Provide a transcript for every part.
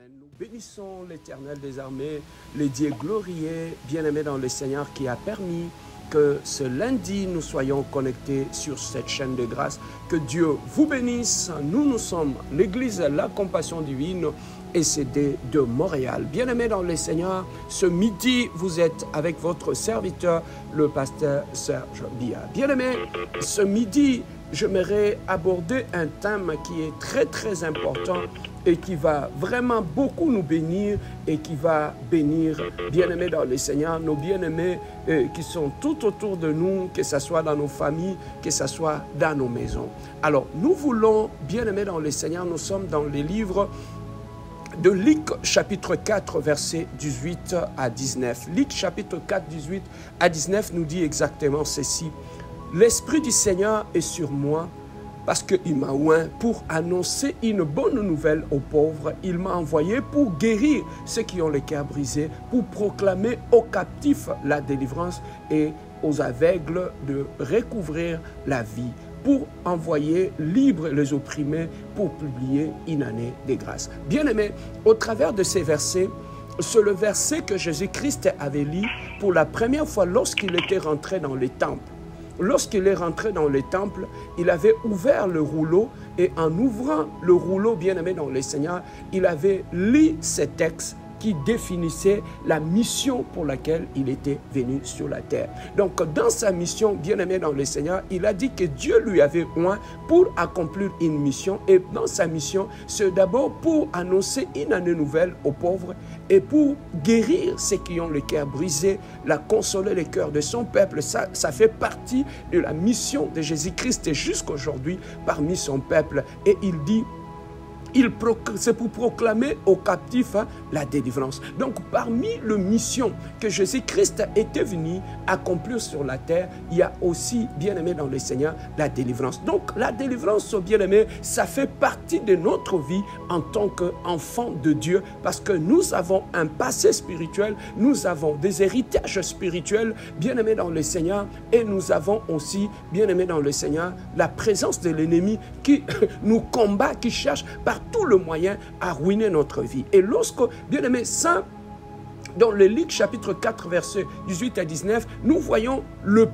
Amen. Nous bénissons l'Éternel des armées, le Dieu glorieux, bien-aimé dans le Seigneur, qui a permis que ce lundi, nous soyons connectés sur cette chaîne de grâce. Que Dieu vous bénisse. Nous sommes l'Église La Compassion Divine et CD de Montréal. Bien-aimé dans le Seigneur, ce midi, vous êtes avec votre serviteur, le pasteur Serge Bia. Bien-aimé, ce midi, j'aimerais aborder un thème qui est très important et qui va vraiment beaucoup nous bénir et qui va bénir, bien-aimés dans le Seigneur, nos bien-aimés qui sont tout autour de nous, que ce soit dans nos familles, que ce soit dans nos maisons. Alors, nous voulons, bien-aimés dans le Seigneur, nous sommes dans les livres de Luc chapitre 4, versets 18 à 19. Luc chapitre 4, 18 à 19 nous dit exactement ceci. « L'Esprit du Seigneur est sur moi, parce qu'il m'a oint pour annoncer une bonne nouvelle aux pauvres. Il m'a envoyé pour guérir ceux qui ont le cœur brisé, pour proclamer aux captifs la délivrance et aux aveugles de recouvrir la vie, pour envoyer libres les opprimés, pour publier une année de grâce. » Bien-aimés, au travers de ces versets, c'est le verset que Jésus-Christ avait lu pour la première fois lorsqu'il était rentré dans les temples. Lorsqu'il est rentré dans le temple, il avait ouvert le rouleau et en ouvrant le rouleau, bien-aimé dans le Seigneur, il avait lu ces textes qui définissait la mission pour laquelle il était venu sur la terre. Donc, dans sa mission, bien-aimé dans le Seigneur, il a dit que Dieu lui avait oint pour accomplir une mission. Et dans sa mission, c'est d'abord pour annoncer une année nouvelle aux pauvres et pour guérir ceux qui ont le cœur brisé, la consoler le cœur de son peuple. Ça fait partie de la mission de Jésus-Christ jusqu'aujourd'hui parmi son peuple. Et il dit, c'est pour proclamer aux captifs la délivrance. Donc, parmi les missions que Jésus-Christ était venu accomplir sur la terre, il y a aussi, bien-aimé dans le Seigneur, la délivrance. Donc, la délivrance, bien-aimé, ça fait partie de notre vie en tant qu'enfant de Dieu, parce que nous avons un passé spirituel, nous avons des héritages spirituels, bien-aimé dans le Seigneur, et nous avons aussi, bien-aimé dans le Seigneur, la présence de l'ennemi qui nous combat, qui cherche par tout le moyen à ruiner notre vie. Et lorsque, bien-aimé, ça, dans le Luc chapitre 4, versets 18 à 19, nous voyons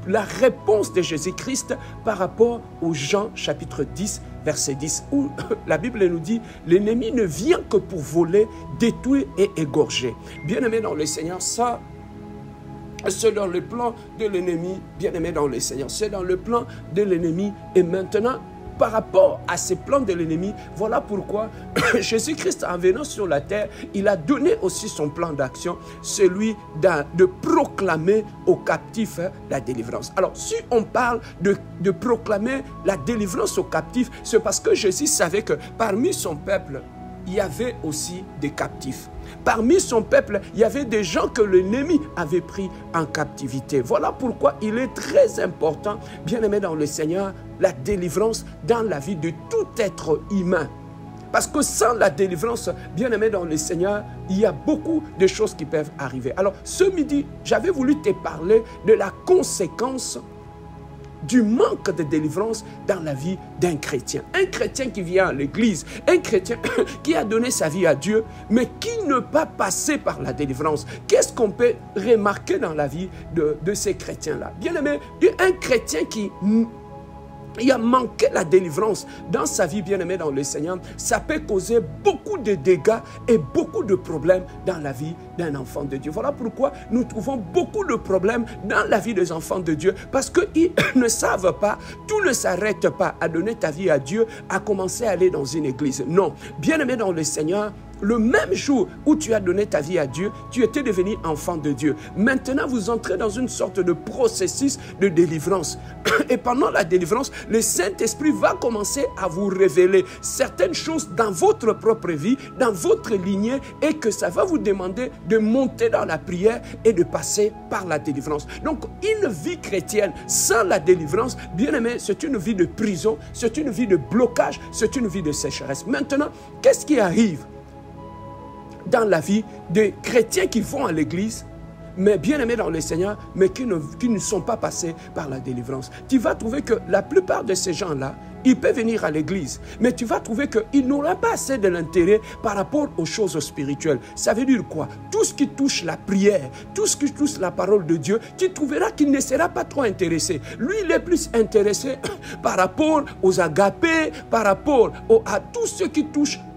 la réponse de Jésus-Christ par rapport au Jean chapitre 10, verset 10, où la Bible nous dit, l'ennemi ne vient que pour voler, détruire et égorger. Bien-aimé dans le Seigneur, ça, c'est dans le plan de l'ennemi, bien-aimé dans le Seigneur, c'est dans le plan de l'ennemi. Et maintenant, par rapport à ces plans de l'ennemi, voilà pourquoi Jésus-Christ, en venant sur la terre, il a donné aussi son plan d'action, celui de proclamer aux captifs la délivrance. Alors, si on parle de proclamer la délivrance aux captifs, c'est parce que Jésus savait que parmi son peuple, il y avait aussi des captifs. Parmi son peuple, il y avait des gens que l'ennemi avait pris en captivité. Voilà pourquoi il est très important, bien-aimé dans le Seigneur, la délivrance dans la vie de tout être humain. Parce que sans la délivrance, bien-aimé dans le Seigneur, il y a beaucoup de choses qui peuvent arriver. Alors, ce midi, j'avais voulu te parler de la conséquence du manque de délivrance dans la vie d'un chrétien. Un chrétien qui vient à l'église, un chrétien qui a donné sa vie à Dieu, mais qui ne pas passer par la délivrance. Qu'est-ce qu'on peut remarquer dans la vie de ces chrétiens-là? Bien aimé, un chrétien qui a manqué la délivrance dans sa vie, bien-aimée dans le Seigneur, ça peut causer beaucoup de dégâts et beaucoup de problèmes dans la vie d'un enfant de Dieu. Voilà pourquoi nous trouvons beaucoup de problèmes dans la vie des enfants de Dieu, parce qu'ils ne savent pas, tout ne s'arrête pas à donner ta vie à Dieu, à commencer à aller dans une église. Non, bien-aimé dans le Seigneur, le même jour où tu as donné ta vie à Dieu, tu étais devenu enfant de Dieu. Maintenant, vous entrez dans une sorte de processus de délivrance. Et pendant la délivrance, le Saint-Esprit va commencer à vous révéler certaines choses dans votre propre vie, dans votre lignée, et que ça va vous demander de monter dans la prière et de passer par la délivrance. Donc, une vie chrétienne sans la délivrance, bien aimé, c'est une vie de prison, c'est une vie de blocage, c'est une vie de sécheresse. Maintenant, qu'est-ce qui arrive dans la vie des chrétiens qui vont à l'église, mais bien aimés dans le Seigneur, mais qui ne sont pas passés par la délivrance? Tu vas trouver que la plupart de ces gens-là, Il peut venir à l'église, mais tu vas trouver qu'il n'aura pas assez de l'intérêt par rapport aux choses spirituelles. Ça veut dire quoi? Tout ce qui touche la prière, tout ce qui touche la parole de Dieu, tu trouveras qu'il ne sera pas trop intéressé. Lui, il est plus intéressé par rapport aux agapés, par rapport à tout ce qui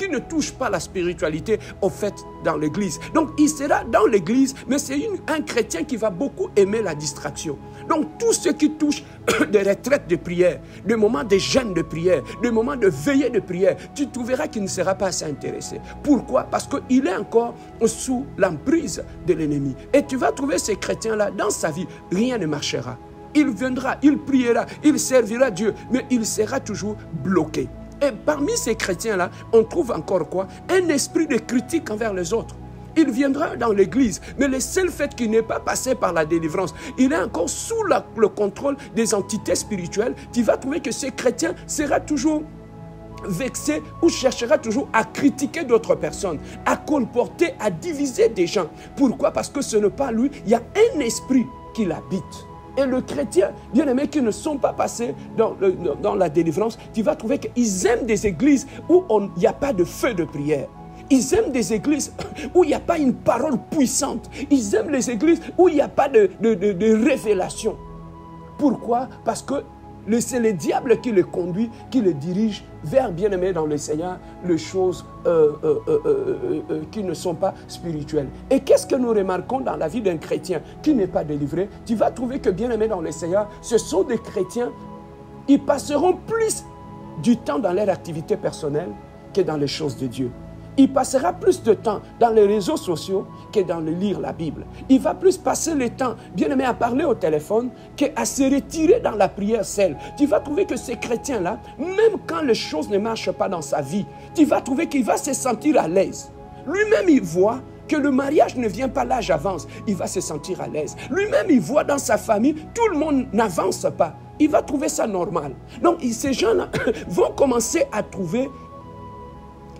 ne touche pas la spiritualité au fait dans l'église. Donc, il sera dans l'église, mais c'est un chrétien qui va beaucoup aimer la distraction. Donc, tout ce qui touche des retraites de prière, des moments de jeûne de prière, des moments de veillée de prière, tu trouveras qu'il ne sera pas assez intéressé. Pourquoi? Parce qu'il est encore sous l'emprise de l'ennemi. Et tu vas trouver ces chrétiens-là dans sa vie, rien ne marchera. Il viendra, il priera, il servira Dieu, mais il sera toujours bloqué. Et parmi ces chrétiens-là, on trouve encore quoi? Un esprit de critique envers les autres. Il viendra dans l'église, mais le seul fait qu'il n'est pas passé par la délivrance, il est encore sous le contrôle des entités spirituelles. Tu vas trouver que ce chrétien sera toujours vexé ou cherchera toujours à critiquer d'autres personnes, à colporter, à diviser des gens. Pourquoi? Parce que ce n'est pas lui, il y a un esprit qui l'habite. Et le chrétien, bien aimé, qui ne sont pas passés dans la délivrance, tu vas trouver qu'ils aiment des églises où il n'y a pas de feu de prière. Ils aiment des églises où il n'y a pas une parole puissante. Ils aiment les églises où il n'y a pas de révélation. Pourquoi? Parce que c'est le diable qui les conduit, qui les dirige vers, bien-aimé dans le Seigneur, les choses qui ne sont pas spirituelles. Et qu'est-ce que nous remarquons dans la vie d'un chrétien qui n'est pas délivré? Tu vas trouver que, bien-aimé dans le Seigneur, ce sont des chrétiens, ils passeront plus du temps dans leur activité personnelle que dans les choses de Dieu. Il passera plus de temps dans les réseaux sociaux que dans le lire la Bible. Il va plus passer le temps, bien aimé, à parler au téléphone qu'à se retirer dans la prière seule. Tu vas trouver que ces chrétiens-là, même quand les choses ne marchent pas dans sa vie, tu vas trouver qu'il va se sentir à l'aise. Lui-même, il voit que le mariage ne vient pas, l'âge avance. Il va se sentir à l'aise. Lui-même, il voit dans sa famille, tout le monde n'avance pas. Il va trouver ça normal. Donc, ces gens-là vont commencer à trouver...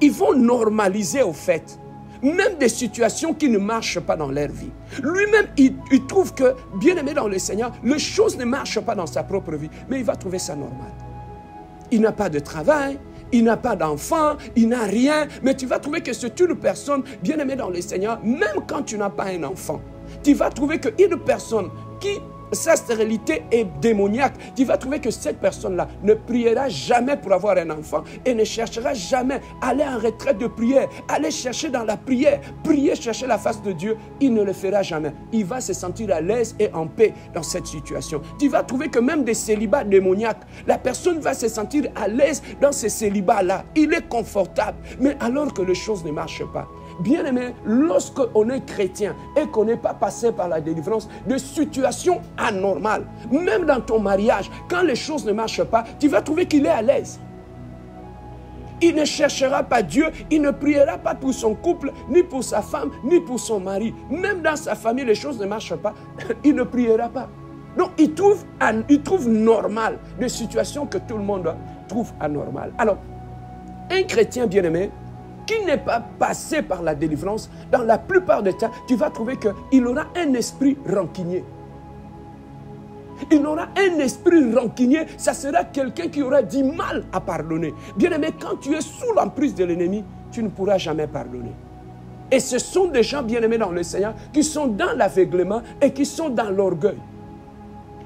Ils vont normaliser au fait, même des situations qui ne marchent pas dans leur vie. Lui-même, il trouve que, bien aimé dans le Seigneur, les choses ne marchent pas dans sa propre vie, mais il va trouver ça normal. Il n'a pas de travail, il n'a pas d'enfant, il n'a rien, mais tu vas trouver que c'est une personne, bien aimée dans le Seigneur, même quand tu n'as pas un enfant. Tu vas trouver qu'une personne qui... sa stérilité est démoniaque. Tu vas trouver que cette personne-là ne priera jamais pour avoir un enfant et ne cherchera jamais à aller en retraite de prière, aller chercher dans la prière, prier, chercher la face de Dieu. Il ne le fera jamais. Il va se sentir à l'aise et en paix dans cette situation. Tu vas trouver que même des célibats démoniaques, la personne va se sentir à l'aise dans ces célibats-là. Il est confortable, mais alors que les choses ne marchent pas. Bien aimé, lorsqu'on est chrétien et qu'on n'est pas passé par la délivrance de situations anormales, même dans ton mariage, quand les choses ne marchent pas, tu vas trouver qu'il est à l'aise. Il ne cherchera pas Dieu, il ne priera pas pour son couple, ni pour sa femme, ni pour son mari. Même dans sa famille, les choses ne marchent pas, il ne priera pas. Donc, il trouve normal des situations que tout le monde trouve anormales. Alors, un chrétien bien-aimé, qui n'est pas passé par la délivrance, dans la plupart des cas, tu vas trouver qu'il aura un esprit rancunier. Il aura un esprit rancunier, ça sera quelqu'un qui aura du mal à pardonner. Bien aimé, quand tu es sous l'emprise de l'ennemi, tu ne pourras jamais pardonner. Et ce sont des gens bien aimés dans le Seigneur qui sont dans l'aveuglement et qui sont dans l'orgueil.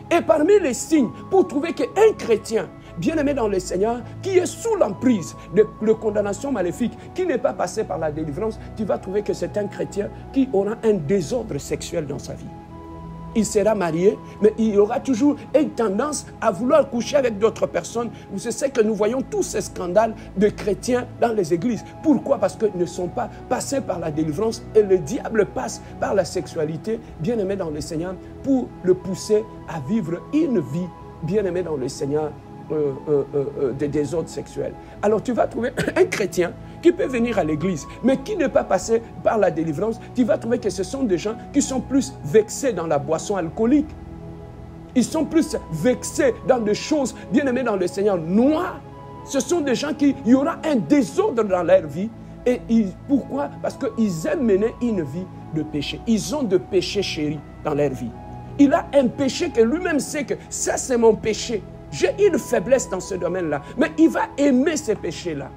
Et parmi les signes, pour trouver qu'un chrétien bien-aimé dans le Seigneur, qui est sous l'emprise de condamnation maléfique, qui n'est pas passé par la délivrance, tu vas trouver que c'est un chrétien qui aura un désordre sexuel dans sa vie. Il sera marié, mais il aura toujours une tendance à vouloir coucher avec d'autres personnes. C'est ce que nous voyons tous ces scandales de chrétiens dans les églises. Pourquoi? Parce qu'ils ne sont pas passés par la délivrance et le diable passe par la sexualité, bien-aimé dans le Seigneur, pour le pousser à vivre une vie, bien-aimé dans le Seigneur, des désordres sexuels. Alors tu vas trouver un chrétien qui peut venir à l'église, mais qui n'est pas passé par la délivrance. Tu vas trouver que ce sont des gens qui sont plus vexés dans la boisson alcoolique. Ils sont plus vexés dans des choses, bien aimées dans le Seigneur, noires. Ce sont des gens qui, il y aura un désordre dans leur vie. Et pourquoi? Parce qu'ils aiment mener une vie de péché. Ils ont de péché chéri dans leur vie. Il a un péché que lui-même sait que ça c'est mon péché. j'ai une faiblesse dans ce domaine-là. Mais il va aimer ces péchés-là.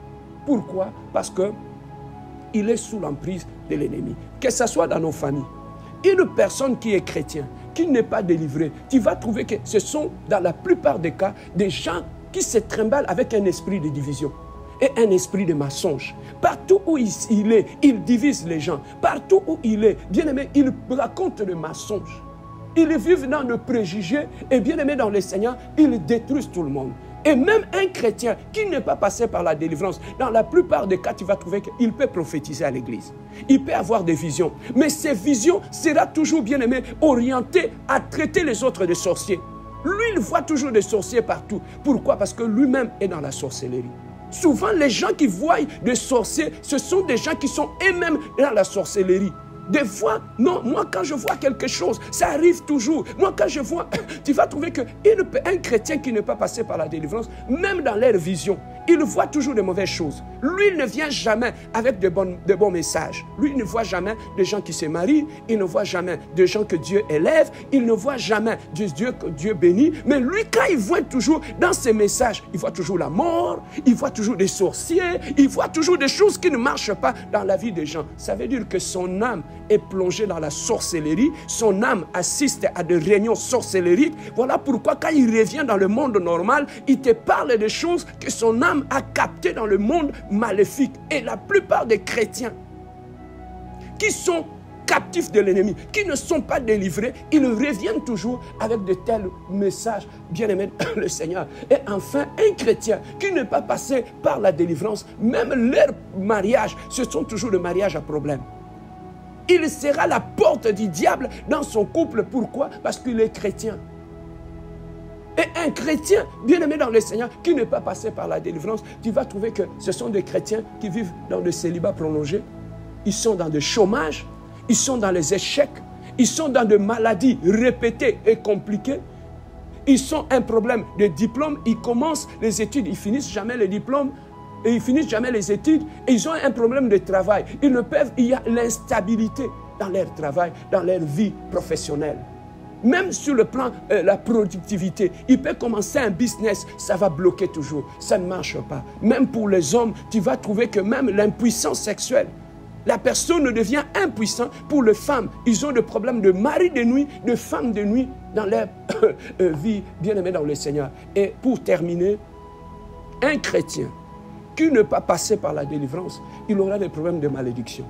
Pourquoi? Parce qu'il est sous l'emprise de l'ennemi. Que ce soit dans nos familles. Une personne qui est chrétien, qui n'est pas délivrée, tu vas trouver que ce sont, dans la plupart des cas, des gens qui se trimballent avec un esprit de division et un esprit de mensonge. Partout où il est, il divise les gens. Partout où il est, bien aimé, il raconte le mensonge. Ils vivent dans le préjugé et bien aimé dans le Seigneur, ils détruisent tout le monde. Et même un chrétien qui n'est pas passé par la délivrance, dans la plupart des cas, tu vas trouver qu'il peut prophétiser à l'église. Il peut avoir des visions. Mais ces visions seront toujours, bien aimé, orientées à traiter les autres de sorciers. Lui, il voit toujours des sorciers partout. Pourquoi? Parce que lui-même est dans la sorcellerie. Souvent, les gens qui voient des sorciers, ce sont des gens qui sont eux-mêmes dans la sorcellerie. Des fois, non, moi quand je vois quelque chose, ça arrive toujours. Moi quand je vois, tu vas trouver qu'un chrétien qui n'est pas passé par la délivrance, même dans leur vision, il voit toujours de mauvaises choses. Lui, il ne vient jamais avec de bons messages. Lui, il ne voit jamais de gens qui se marient. Il ne voit jamais de gens que Dieu élève. Il ne voit jamais de Dieu que Dieu bénit. Mais lui, quand il voit toujours dans ses messages, il voit toujours la mort, il voit toujours des sorciers, il voit toujours des choses qui ne marchent pas dans la vie des gens. Ça veut dire que son âme est plongée dans la sorcellerie. Son âme assiste à des réunions sorcellériques. Voilà pourquoi quand il revient dans le monde normal, il te parle des choses que son âme a captées dans le monde maléfique. Et la plupart des chrétiens qui sont captifs de l'ennemi, qui ne sont pas délivrés, ils reviennent toujours avec de tels messages, bien-aimés le Seigneur. Et enfin, un chrétien qui n'est pas passé par la délivrance, même leur mariage, ce sont toujours des mariages à problème. Il sera la porte du diable dans son couple. Pourquoi? Parce qu'il est chrétien. Et un chrétien, bien-aimé dans le Seigneur, qui n'est pas passé par la délivrance, tu vas trouver que ce sont des chrétiens qui vivent dans le célibat prolongé. Ils sont dans le chômage, ils sont dans les échecs, ils sont dans des maladies répétées et compliquées. Ils ont un problème de diplôme, ils commencent les études, ils finissent jamais les diplômes. Et ils finissent jamais les études. Et ils ont un problème de travail. Ils ne peuvent, il y a l'instabilité dans leur travail, dans leur vie professionnelle. Même sur le plan de la productivité, il peut commencer un business, ça va bloquer toujours. Ça ne marche pas. Même pour les hommes, tu vas trouver que même l'impuissance sexuelle, la personne devient impuissante. Pour les femmes, ils ont des problèmes de mari de nuit, de femme de nuit dans leur vie, bien aimée dans le Seigneur. Et pour terminer, un chrétien qui n'est pas passé par la délivrance, il aura des problèmes de malédiction.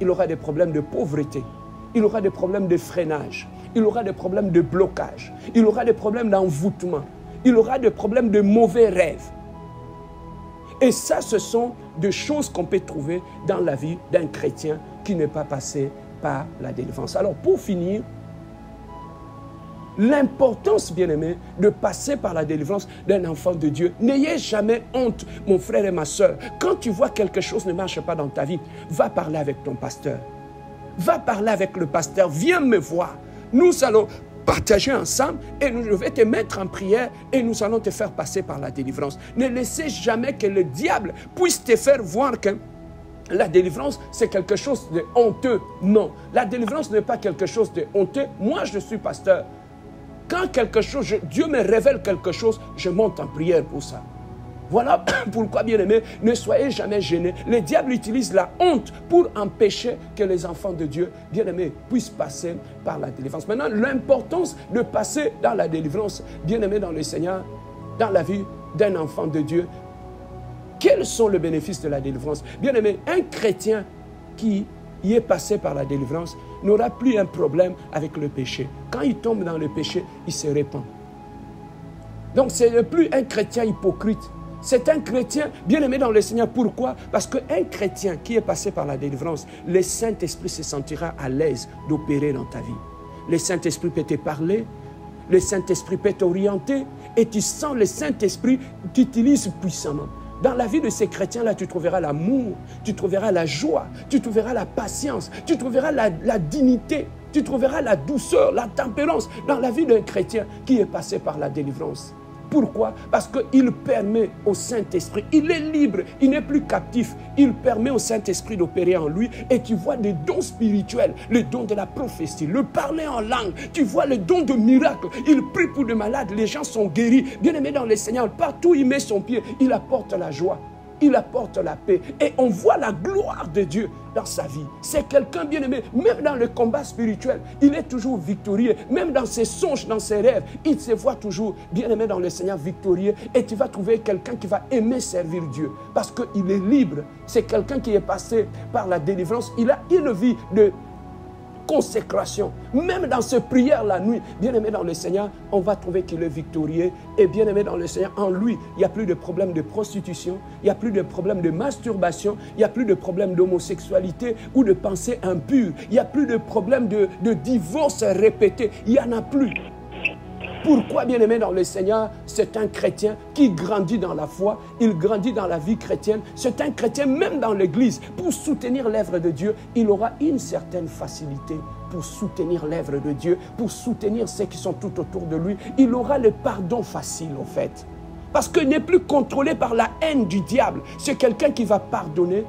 Il aura des problèmes de pauvreté. Il aura des problèmes de freinage. Il aura des problèmes de blocage. Il aura des problèmes d'envoûtement. Il aura des problèmes de mauvais rêves. Et ça, ce sont des choses qu'on peut trouver dans la vie d'un chrétien qui n'est pas passé par la délivrance. Alors, pour finir, l'importance, bien-aimé, de passer par la délivrance d'un enfant de Dieu. N'ayez jamais honte, mon frère et ma soeur. Quand tu vois quelque chose ne marche pas dans ta vie, va parler avec ton pasteur. Va parler avec le pasteur. Viens me voir. Nous allons partager ensemble et je vais te mettre en prière et nous allons te faire passer par la délivrance. Ne laissez jamais que le diable puisse te faire voir que la délivrance, c'est quelque chose de honteux. Non, la délivrance n'est pas quelque chose de honteux. Moi, je suis pasteur. Quand quelque chose, Dieu me révèle quelque chose, je monte en prière pour ça. Voilà pourquoi, bien-aimés, ne soyez jamais gênés. Le diable utilise la honte pour empêcher que les enfants de Dieu, bien-aimés, puissent passer par la délivrance. Maintenant, l'importance de passer dans la délivrance, bien-aimés dans le Seigneur, dans la vie d'un enfant de Dieu. Quels sont les bénéfices de la délivrance? Bien-aimés, un chrétien qui y est passé par la délivrance n'aura plus un problème avec le péché. Quand il tombe dans le péché, il se répand. Donc, ce n'est plus un chrétien hypocrite. C'est un chrétien bien-aimé dans le Seigneur. Pourquoi? Parce qu'un chrétien qui est passé par la délivrance, le Saint-Esprit se sentira à l'aise d'opérer dans ta vie. Le Saint-Esprit peut te parler, le Saint-Esprit peut t'orienter et tu sens le Saint-Esprit t'utilise puissamment. Dans la vie de ces chrétiens-là, tu trouveras l'amour, tu trouveras la joie, tu trouveras la patience, tu trouveras la dignité, tu trouveras la douceur, la tempérance dans la vie d'un chrétien qui est passé par la délivrance. Pourquoi? Parce qu'il permet au Saint-Esprit, il est libre, il n'est plus captif. Il permet au Saint-Esprit d'opérer en lui et tu vois des dons spirituels, le don de la prophétie, le parler en langue. Tu vois le don de miracle. Il prie pour des malades, les gens sont guéris. Bien-aimé dans le Seigneur, partout où il met son pied, il apporte la joie. Il apporte la paix et on voit la gloire de Dieu dans sa vie. C'est quelqu'un bien-aimé, même dans le combat spirituel, il est toujours victorieux. Même dans ses songes, dans ses rêves, il se voit toujours bien-aimé dans le Seigneur victorieux. Et tu vas trouver quelqu'un qui va aimer servir Dieu parce qu'il est libre. C'est quelqu'un qui est passé par la délivrance. Il a une vie de consécration. Même dans ses prières la nuit, bien-aimé dans le Seigneur, on va trouver qu'il est victorieux. Et bien-aimé dans le Seigneur, en lui, il n'y a plus de problème de prostitution, il n'y a plus de problème de masturbation, il n'y a plus de problème d'homosexualité ou de pensée impure, il n'y a plus de problème de divorce répété, il n'y en a plus. Pourquoi, bien-aimé dans le Seigneur, c'est un chrétien qui grandit dans la foi, il grandit dans la vie chrétienne, c'est un chrétien même dans l'église. Pour soutenir l'œuvre de Dieu, il aura une certaine facilité pour soutenir l'œuvre de Dieu, pour soutenir ceux qui sont tout autour de lui. Il aura le pardon facile, en fait. Parce qu'il n'est plus contrôlé par la haine du diable. C'est quelqu'un qui va pardonner,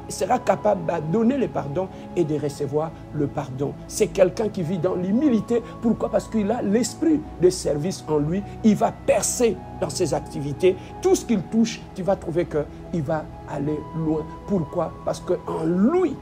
sera capable de donner le pardon et de recevoir le pardon. C'est quelqu'un qui vit dans l'humilité. Pourquoi? Parce qu'il a l'esprit de service en lui. Il va percer dans ses activités. Tout ce qu'il touche, tu vas trouver qu'il va aller loin. Pourquoi? Parce qu'en lui,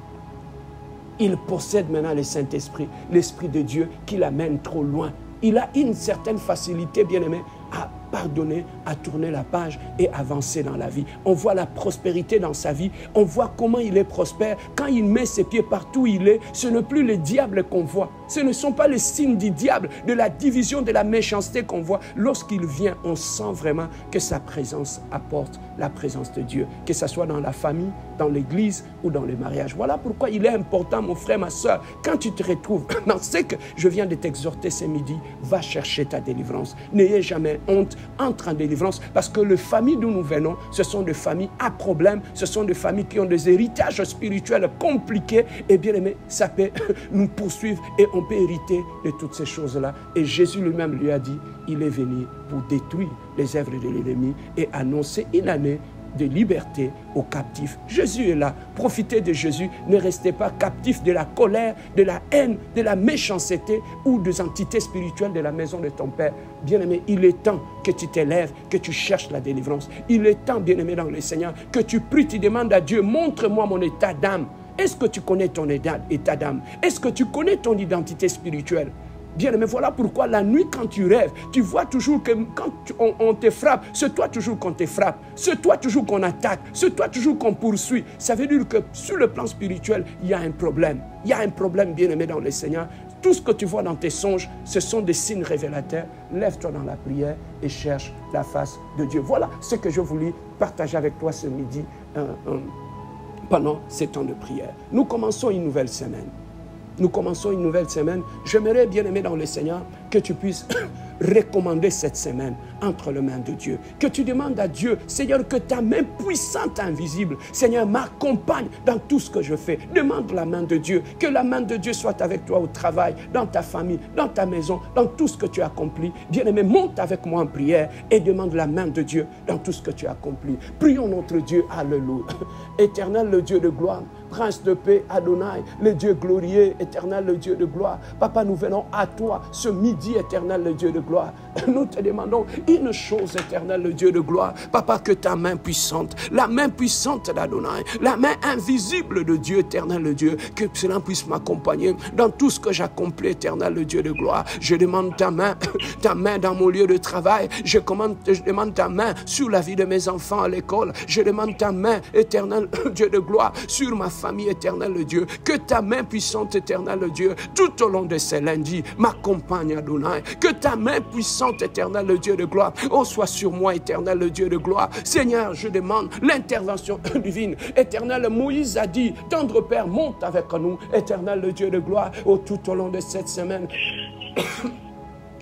il possède maintenant le Saint-Esprit, l'Esprit de Dieu qui l'amène trop loin. Il a une certaine facilité, bien-aimé, à pardonner, à tourner la page et avancer dans la vie. On voit la prospérité dans sa vie. On voit comment il est prospère. Quand il met ses pieds partout où il est, ce n'est plus le diable qu'on voit. Ce ne sont pas les signes du diable, de la division, de la méchanceté qu'on voit. Lorsqu'il vient, on sent vraiment que sa présence apporte la présence de Dieu. Que ce soit dans la famille, dans l'église ou dans le mariage. Voilà pourquoi il est important, mon frère, ma soeur, quand tu te retrouves dans ce que je viens de t'exhorter ce midi, va chercher ta délivrance. N'ayez jamais honte, entre en délivrance, parce que les familles d'où nous venons, ce sont des familles à problème, ce sont des familles qui ont des héritages spirituels compliqués, et bien aimé, ça peut nous poursuivre et on peut hériter de toutes ces choses-là. Et Jésus lui-même lui a dit, il est venu pour détruire les œuvres de l'ennemi et annoncer une année de liberté aux captifs. Jésus est là. Profitez de Jésus. Ne restez pas captifs de la colère, de la haine, de la méchanceté ou des entités spirituelles de la maison de ton Père. Bien-aimé, il est temps que tu t'élèves, que tu cherches la délivrance. Il est temps, bien-aimé dans le Seigneur, que tu pries, tu demandes à Dieu, montre-moi mon état d'âme. Est-ce que tu connais ton état d'âme? Est-ce que tu connais ton identité spirituelle? Bien, mais voilà pourquoi la nuit, quand tu rêves, tu vois toujours que quand on te frappe, c'est toi toujours qu'on te frappe, c'est toi toujours qu'on attaque, c'est toi toujours qu'on poursuit. Ça veut dire que sur le plan spirituel, il y a un problème. Il y a un problème, bien-aimé dans le Seigneur. Tout ce que tu vois dans tes songes, ce sont des signes révélateurs. Lève-toi dans la prière et cherche la face de Dieu. Voilà ce que je voulais partager avec toi ce midi pendant ces temps de prière. Nous commençons une nouvelle semaine. Nous commençons une nouvelle semaine. J'aimerais, bien aimé dans le Seigneur, que tu puisses recommander cette semaine entre les mains de Dieu. Que tu demandes à Dieu, Seigneur, que ta main puissante, invisible, Seigneur, m'accompagne dans tout ce que je fais. Demande la main de Dieu. Que la main de Dieu soit avec toi au travail, dans ta famille, dans ta maison, dans tout ce que tu accomplis. Bien aimé, monte avec moi en prière et demande la main de Dieu dans tout ce que tu accomplis. Prions notre Dieu. Alléluia. Éternel, le Dieu de gloire, Prince de paix, Adonai, le Dieu glorieux, éternel, le Dieu de gloire. Papa, nous venons à toi ce midi, éternel, le Dieu de gloire. Nous te demandons une chose, éternel, le Dieu de gloire. Papa, que ta main puissante, la main puissante d'Adonai, la main invisible de Dieu, éternel, le Dieu, que cela puisse m'accompagner dans tout ce que j'accomplis, éternel, le Dieu de gloire. Je demande ta main dans mon lieu de travail. Je demande ta main sur la vie de mes enfants à l'école. Je demande ta main, éternel, Dieu de gloire, sur ma famille, éternel, le Dieu. Que ta main puissante, éternel, le Dieu, tout au long de ces lundis, m'accompagne, Adonai. Que ta main puissante, éternel, le Dieu de gloire, soit sur moi, éternel, le Dieu de gloire. Seigneur, je demande l'intervention divine. Éternel, Moïse a dit, tendre Père, monte avec nous, éternel, le Dieu de gloire, tout au long de cette semaine.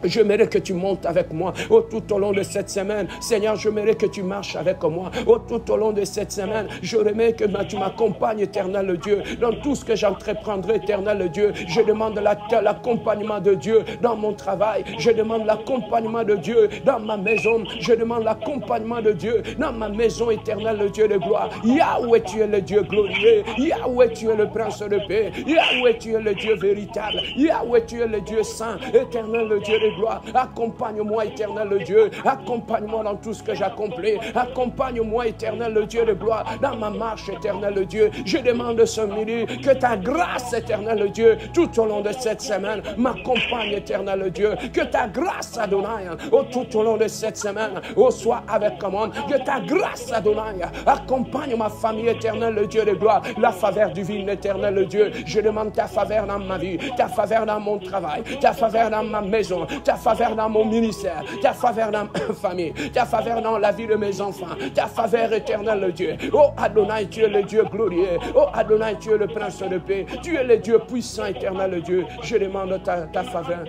J'aimerais que tu montes avec moi tout au long de cette semaine. Seigneur, j'aimerais que tu marches avec moi tout au long de cette semaine. J'aimerais que tu m'accompagnes, éternel Dieu, dans tout ce que j'entreprendrai, éternel Dieu. Je demande l'accompagnement de Dieu dans mon travail. Je demande l'accompagnement de Dieu dans ma maison. Je demande l'accompagnement de Dieu dans ma maison, éternel Dieu de gloire. Yahweh, tu es le Dieu glorieux. Yahweh, tu es le prince de paix. Yahweh, tu es le Dieu véritable. Yahweh, tu es le Dieu saint, éternel Dieu de gloire. Accompagne-moi, éternel Dieu. Accompagne-moi dans tout ce que j'accomplis. Accompagne-moi, éternel Dieu de gloire, dans ma marche, éternel Dieu. Je demande ce midi que ta grâce, éternel Dieu, tout au long de cette semaine, m'accompagne, éternel Dieu. Que ta grâce, Adonai, tout au long de cette semaine, soit avec moi. Que ta grâce, Adonai, accompagne ma famille, éternel Dieu de gloire. La faveur divine, éternel Dieu. Je demande ta faveur dans ma vie, ta faveur dans mon travail, ta faveur dans ma maison, ta faveur dans mon ministère, ta faveur dans ma famille, ta faveur dans la vie de mes enfants, ta faveur éternelle Dieu. Oh Adonai, tu es le Dieu glorieux. Oh Adonai, tu es le prince de paix. Tu es le Dieu puissant, éternel Dieu. Je demande ta faveur.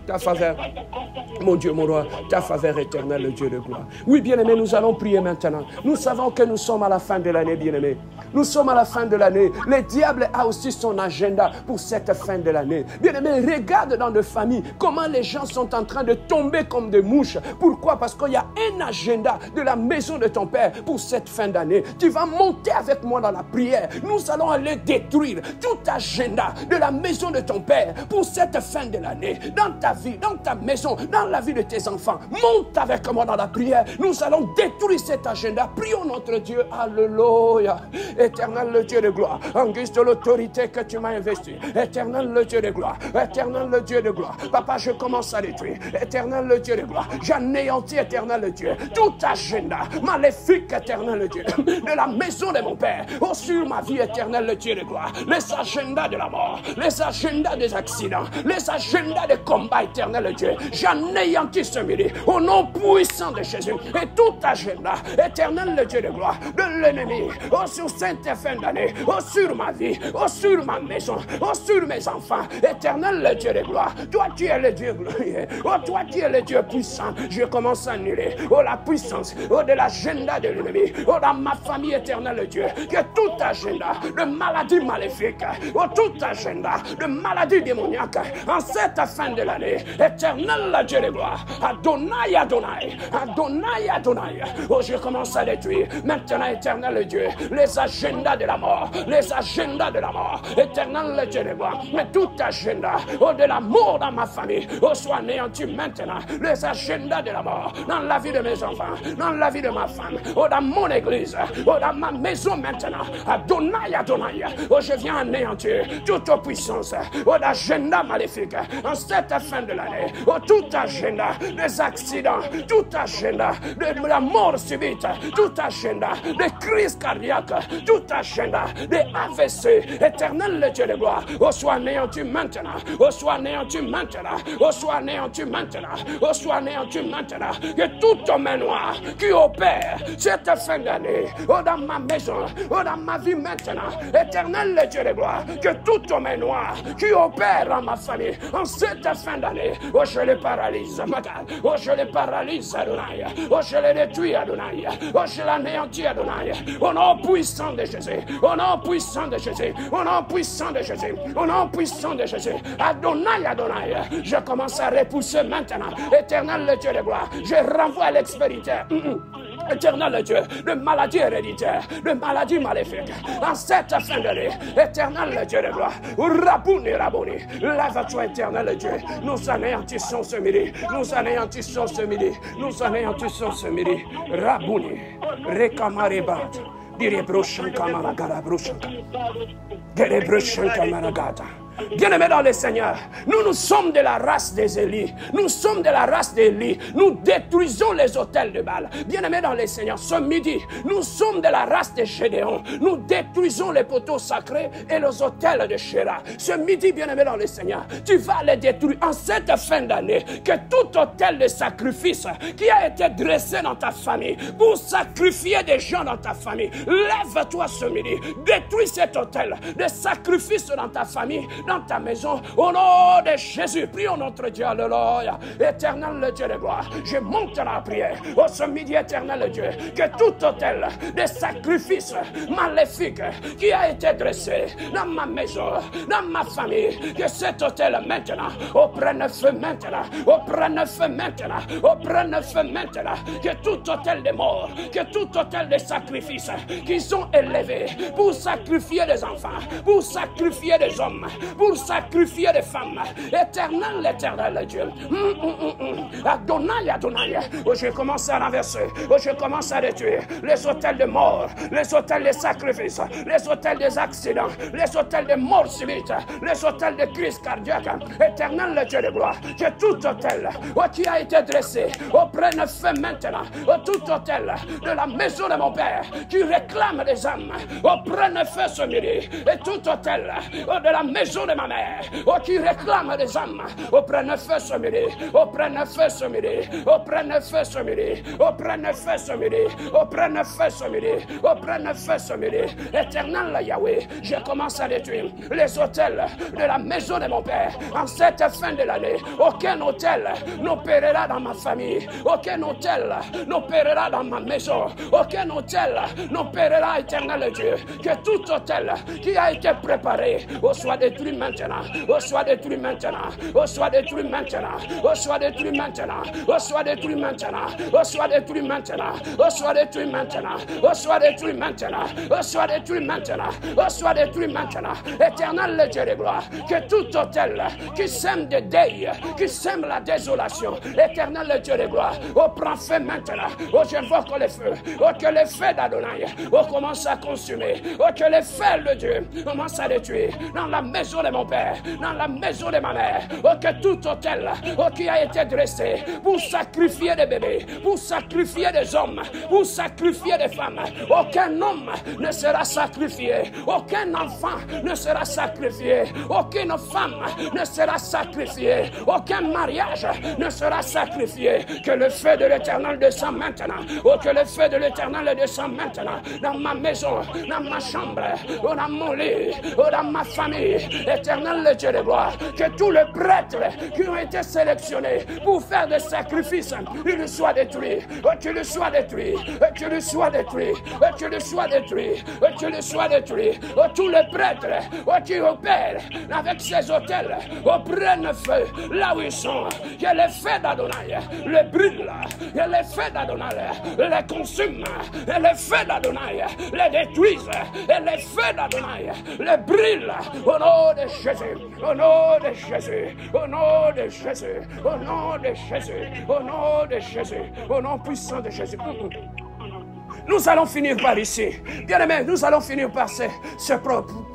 Ta faveur, mon Dieu, mon roi, ta faveur éternelle, le Dieu de gloire. Oui, bien-aimés, nous allons prier maintenant. Nous savons que nous sommes à la fin de l'année, bien-aimés. Nous sommes à la fin de l'année. Le diable a aussi son agenda pour cette fin de l'année. Bien-aimés, regarde dans nos familles comment les gens sont en train de tomber comme des mouches. Pourquoi? Parce qu'il y a un agenda de la maison de ton Père pour cette fin d'année. Tu vas monter avec moi dans la prière. Nous allons aller détruire tout agenda de la maison de ton Père pour cette fin de l'année. Dans ta vie, dans ta maison, dans la vie de tes enfants. Monte avec moi dans la prière. Nous allons détruire cet agenda. Prions notre Dieu. Alléluia. Éternel le Dieu de gloire. En guise de l'autorité que tu m'as investie. Éternel le Dieu de gloire. Éternel le Dieu de gloire. Papa, je commence à détruire. Éternel le Dieu de gloire. J'anéantis, éternel le Dieu. Tout agenda maléfique, éternel le Dieu. De la maison de mon Père. Oh, sur ma vie, éternel le Dieu de gloire. Les agendas de la mort. Les agendas des accidents. Les agendas des combats, éternel Dieu. J'anéantis ce midi. Au nom puissant de Jésus. Et tout agenda, éternel le Dieu de gloire. De l'ennemi. Oh, sur cette fin d'année. Oh, sur ma vie. Oh, sur ma maison. Oh, sur mes enfants. Éternel le Dieu de gloire. Toi, tu es le Dieu glorieux. Oh, toi, tu es le Dieu puissant. Je commence à annuler. Oh, la puissance. Oh, de l'agenda de l'ennemi. Oh, dans ma famille, éternel Dieu. Que tout agenda de maladie maléfique. Oh, tout agenda de maladie démoniaque. En cette fin de l'année. Éternel le Dieu de gloire. Adonai, Adonai. Adonai, Adonai. Oh, je commence à détruire. Maintenant, éternel Dieu. Les agendas de la mort. Les agendas de la mort. Éternel le Dieu de gloire. Mais tout agenda. Oh, de la mort dans ma famille. Oh, soit anéanti maintenant. Les agendas de la mort. Dans la vie de mes enfants. Dans la vie de ma femme. Oh, dans mon église. Oh, dans ma maison maintenant. Adonai, Adonai. Oh, je viens anéantir toute puissance. Oh, d'agenda maléfique. En cette fin de l'année. Oh, tout agenda des accidents. Tout agenda de la mort subite. Tout agenda de crise cardiaque. Tout agenda de AVC. Éternel le Dieu de gloire. Oh, soit anéanti maintenant. Oh, soit anéanti maintenant. Oh, soit anéanti maintenant. Oh, soit anéanti maintenant. Que tout homme noir qui opère cette fin d'année. Oh, dans ma maison. Oh, dans ma vie maintenant. Éternel le Dieu de gloire. Que tout homme noir qui opère dans ma famille. En cette fin d'année. Oh, je les paralyse. Oh, je les paralyse, Adonai. Oh, je les détruis, Adonai. Oh, je l'anéantis, Adonai. Au nom puissant de Jésus. Au nom puissant de Jésus. Au nom puissant de Jésus. Au nom puissant de Jésus. Adonai, Adonai. Je commence à repousser maintenant. Éternel le Dieu de gloire. Je renvoie à l'expérience. Éternel Dieu, de maladies héréditaires, de maladies maléfiques, en cette fin d'année, éternel Dieu de gloire, Rabouni, Rabouni, lève-toi, éternel Dieu, nous anéantissons ce midi, nous anéantissons ce midi, nous anéantissons ce midi, Rabouni, Rekamarebat, Direbroshan Kamaragara Broshanka, Gerebroshan Kamaragata. Bien-aimés dans le Seigneur, nous sommes de la race des Élis. Nous sommes de la race d'Élie. Nous détruisons les autels de Baal. Bien-aimés dans le Seigneur, ce midi, nous sommes de la race de Gédéon. Nous détruisons les poteaux sacrés et les autels de Shéra. Ce midi, bien-aimés dans le Seigneur, tu vas les détruire en cette fin d'année. Que tout autel de sacrifice qui a été dressé dans ta famille pour sacrifier des gens dans ta famille, lève-toi ce midi. Détruis cet autel de sacrifice dans ta famille, dans ta maison. Au nom de Jésus, prions notre Dieu, alléluia. Éternel le Dieu de gloire, je monte dans la prière. Au ce midi, éternel le Dieu, que tout autel de sacrifice maléfique qui a été dressé dans ma maison, dans ma famille, que cet autel maintenant, au prenne feu maintenant, au prenne feu maintenant, au prenne feu maintenant, que tout autel de mort, que tout autel de sacrifice qu'ils sont élevés pour sacrifier des enfants, pour sacrifier des hommes, pour sacrifier des femmes. Éternel, l'éternel Dieu. Adonai, Adonai. Oh, je commence à renverser, oh, je commence à détruire les autels de mort, les autels de sacrifice, les autels des accidents, les autels de mort subite, les autels de crise cardiaque. Éternel, le Dieu de gloire, que tout autel oh, qui a été dressé, oh, prenne feu maintenant, oh, tout autel de la maison de mon Père qui réclame des âmes, oh, prenne feu ce midi, et tout autel oh, de la maison de ma mère, oh, qui réclame des âmes, oh, prenne feu ce midi, oh, prenne feu ce midi, oh, prenne feu ce midi, oh, prenne feu ce midi, oh, prenne feu ce midi, oh, prenne feu ce midi. Éternel Yahweh, je commence à détruire les autels de la maison de mon Père en cette fin de l'année. Aucun autel n'opérera dans ma famille, aucun autel n'opérera dans ma maison, aucun autel n'opérera, éternel Dieu, que tout autel qui a été préparé soit détruit maintenant, soit détruit maintenant, soit détruit maintenant, soit détruit maintenant, soit détruit maintenant, soit détruit maintenant, soit détruit maintenant, soit détruit maintenant, soit détruit maintenant, soit détruit maintenant. Éternel le Dieu de gloire, que tout autel qui sème des deuils, qui sème la désolation, éternel le Dieu de gloire, prend feu maintenant, j'invoque le feu, que le feu d'Adonai commence à consumer, que le feu de Dieu commence à détruire dans la maison de mon Père, dans la maison de ma mère, que tout autel qui a été dressé pour sacrifier des bébés, pour sacrifier des hommes, pour sacrifier des femmes, aucun homme ne sera sacrifié, aucun enfant ne sera sacrifié, aucune femme ne sera sacrifiée, aucun mariage ne sera sacrifié. Que le feu de l'Éternel descend maintenant, que le feu de l'Éternel descend maintenant dans ma maison, dans ma chambre, dans mon lit, dans ma famille. Éternel le Dieu de gloire, que tous les prêtres qui ont été sélectionnés pour faire des sacrifices, ils soient détruits, qu'ils soient détruits, qu'ils soient détruits, qu'ils soient détruits, qu'ils soient détruits. Tous les prêtres qui opèrent avec ces hôtels prennent feu là où ils sont. Que les feux d'Adonai les brûlent, que les feux d'Adonai les consument, et les feux d'Adonai les détruisent, et les feux d'Adonai les brûlent. Au nom de Jésus, au nom de Jésus, au nom de Jésus, au nom de Jésus, au nom de Jésus, au nom puissant de Jésus. Nous allons finir par ici. Bien-aimés, nous allons finir par ce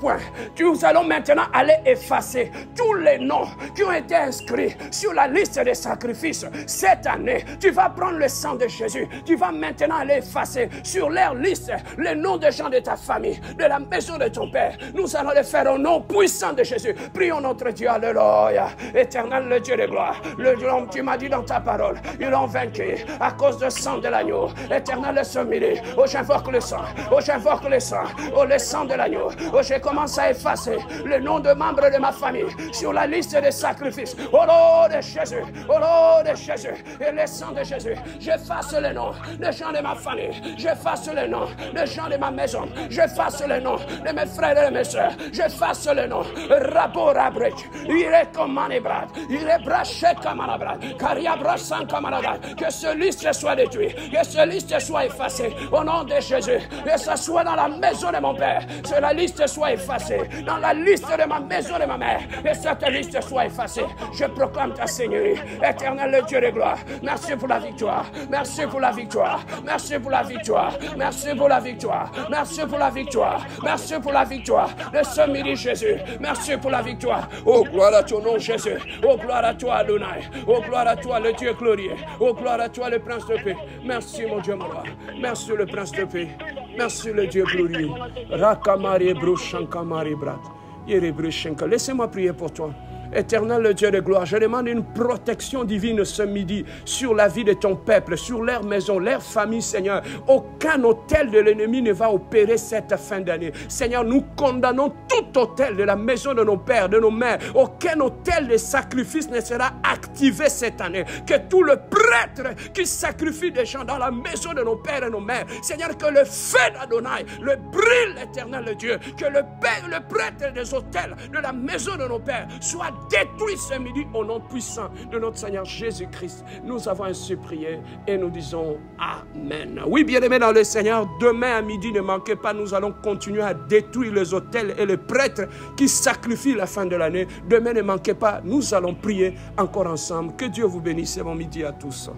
point. Nous allons maintenant aller effacer tous les noms qui ont été inscrits sur la liste des sacrifices. Cette année, tu vas prendre le sang de Jésus. Tu vas maintenant aller effacer sur leur liste les noms des gens de ta famille, de la maison de ton Père. Nous allons le faire au nom puissant de Jésus. Prions notre Dieu. Alléluia. Éternel, le Dieu de gloire. L'homme, tu m'as dit dans ta parole, ils l'ont vaincu à cause du sang de l'agneau. Éternel, le sommet. Oh, j'invoque le sang. Oh, j'invoque le sang. Oh, le sang de l'agneau. Oh, je commence à effacer le nom de membres de ma famille sur la liste des sacrifices. Au nom de Jésus. Au nom de Jésus. Et le sang de Jésus. J'efface le nom des gens de ma famille. J'efface le nom des gens de ma maison. J'efface le nom de mes frères et de mes soeurs. J'efface le nom. Rabo Rabrech. Il est comme Manébrad. Il est braché comme Manébrad. Car il y a brassant comme Manébrad. Que ce liste soit détruit. Que ce liste soit effacé. Au nom de Jésus, que ce soit dans la maison de mon Père, que la liste soit effacée, dans la liste de ma maison de ma mère, que cette liste soit effacée. Je proclame ta Seigneurie, éternel le Dieu de gloire. Merci pour la victoire, merci pour la victoire, merci pour la victoire, merci pour la victoire, merci pour la victoire, merci pour la victoire de ce midi Jésus, merci pour la victoire. Oh, gloire à ton nom Jésus, oh, gloire à toi Adonai, oh, gloire à toi le Dieu glorieux, oh, gloire à toi le Prince de paix. Merci mon Dieu mon roi, merci le Prince de paix. Merci le Dieu glorieux. Rakamari brushankamari brat. Laissez-moi prier pour toi. Éternel Dieu de gloire, je demande une protection divine ce midi sur la vie de ton peuple, sur leur maison, leur famille, Seigneur. Aucun hôtel de l'ennemi ne va opérer cette fin d'année. Seigneur, nous condamnons tout hôtel de la maison de nos pères, de nos mères. Aucun hôtel de sacrifice ne sera activé cette année. Que tout le prêtre qui sacrifie des gens dans la maison de nos pères et nos mères, Seigneur, que le feu d'Adonai, le brûle, éternel Dieu, que le prêtre des hôtels de la maison de nos pères soit détruit ce midi au nom puissant de notre Seigneur Jésus-Christ. Nous avons ainsi prié et nous disons Amen. Oui, bien-aimés dans le Seigneur, demain à midi, ne manquez pas, nous allons continuer à détruire les hôtels et les prêtres qui sacrifient la fin de l'année. Demain, ne manquez pas, nous allons prier encore ensemble. Que Dieu vous bénisse et bon midi à tous.